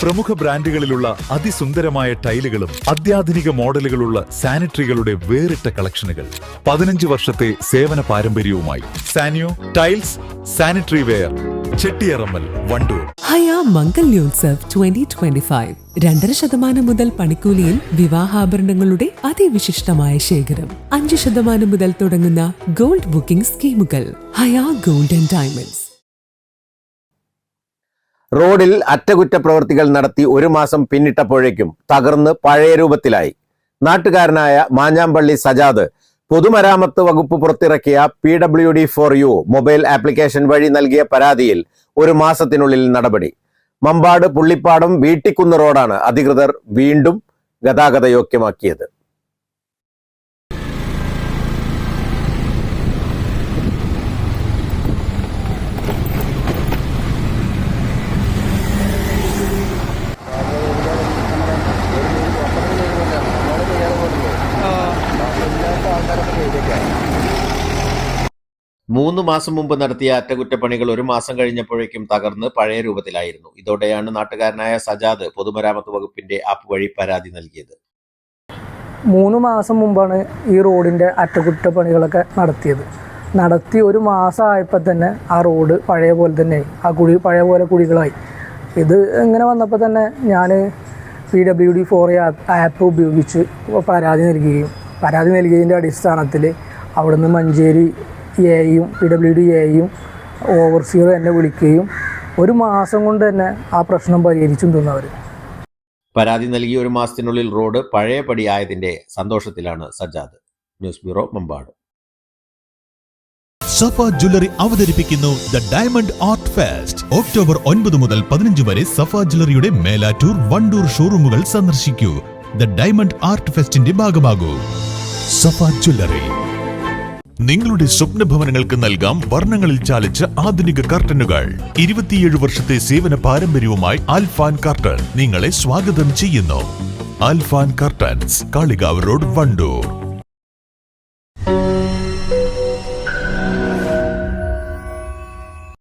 പ്രമുഖ ബ്രാൻഡുകളിലുള്ള അതിസുന്ദരമായ ടൈലുകളും അത്യാധുനിക മോഡലുകളുള്ള സാനിറ്ററികളുടെ വേറിട്ട കളക്ഷനുകൾ 15 വർഷത്തെ സേവന പാരമ്പര്യവുമായി Saniyo tiles sanitary ware Chettiyarammal Wandoor. Haya Mangalyotsav 2025 2.5% മുതൽ പണിക്കൂലിയിൽ വിവാഹാഭരണങ്ങളുടെ അതിവിശിഷ്ടമായ ശേഖരം. 5% മുതൽ തുടങ്ങുന്ന ഗോൾഡ് ബുക്കിംഗ് സ്കീമുകൾ. ഹയ ഗോൾഡ് ആൻഡ് ഡയമണ്ട്സ്. റോഡിൽ അറ്റകുറ്റപ്രവൃത്തികൾ നടത്തി 1 മാസം പിന്നിട്ടപ്പോഴേക്കും തകർന്ന് പഴയ രൂപത്തിലായി. നാട്ടുകാരനായ മാഞ്ഞാമ്പള്ളി സജാദ് പൊതുമരാമത്ത് വകുപ്പ് പുറത്തിറക്കിയ PWD4U മൊബൈൽ ആപ്ലിക്കേഷൻ വഴി നൽകിയ പരാതിയിൽ 1 മാസത്തിനുള്ളിൽ നടപടി. മമ്പാട് പുള്ളിപ്പാടം വീട്ടിക്കുന്ന് റോഡാണ് അധികൃതർ വീണ്ടും ഗതാഗതയോഗ്യമാക്കിയത്. മൂന്ന് മാസം മുമ്പ് നടത്തിയ അറ്റകുറ്റപ്പണികൾ 1 മാസം കഴിഞ്ഞപ്പോഴേക്കും തകർന്ന് പഴയ രൂപത്തിലായിരുന്നു. ഇതോടെയാണ് നാട്ടുകാരനായ സജാദ് പൊതുമരാമത്ത് വകുപ്പിന്റെ ആപ്പ് വഴി പരാതി നൽകിയത്. 3 മാസം മുമ്പാണ് ഈ റോഡിൻ്റെ അറ്റകുറ്റപ്പണികളൊക്കെ നടത്തി 1 മാസം ആയപ്പോൾ തന്നെ ആ റോഡ് പഴയ പോലെ തന്നെ പഴയ പോലെ കുഴികളായി. ഇത് ഇങ്ങനെ വന്നപ്പോൾ തന്നെ ഞാൻ PWD4 ആപ്പ് ഉപയോഗിച്ച് പരാതി നൽകിയതിൻ്റെ അടിസ്ഥാനത്തിൽ അവിടുന്ന് മഞ്ചേരി എയും PWD എയും ഓവർസിയർ എന്നെ വിളിക്കുകയും 1 മാസം കൊണ്ട് തന്നെ ആ പ്രശ്നം പരിഹരിച്ചു തന്നവർ. പരാതി നൽകി 1 മാസത്തിനുള്ളിൽ റോഡ് പഴയപടി ആയതിന്റെ സന്തോഷത്തിലാണ് Sajad. News bureau, Mambad. Safa jewellery അവതരിപ്പിക്കുന്നു the diamond art fest. October 9 മുതൽ 15 വരെ സഫ ജ്വല്ലറിയുടെ മേലാറ്റൂർ, വണ്ടൂർ ഷോറൂമുകൾ സന്ദർശിക്കൂ. ദ ഡയമണ്ട് ആർട്ട് ഫെസ്റ്റിന്റെ ഭാഗമാകൂ. സഫ ജ്വല്ലറി. നിങ്ങളുടെ സ്വപ്ന ഭവനങ്ങൾക്ക് നൽകാം വർണ്ണങ്ങളിൽ ചാലിച്ച ആധുനിക കർട്ടനുകൾ. 27 വർഷത്തെ സേവന പാരമ്പര്യവുമായി ആൽഫാൻ കർട്ടൻ നിങ്ങളെ സ്വാഗതം ചെയ്യുന്നു. Alfan curtains, Kalikavu road, Wandoor.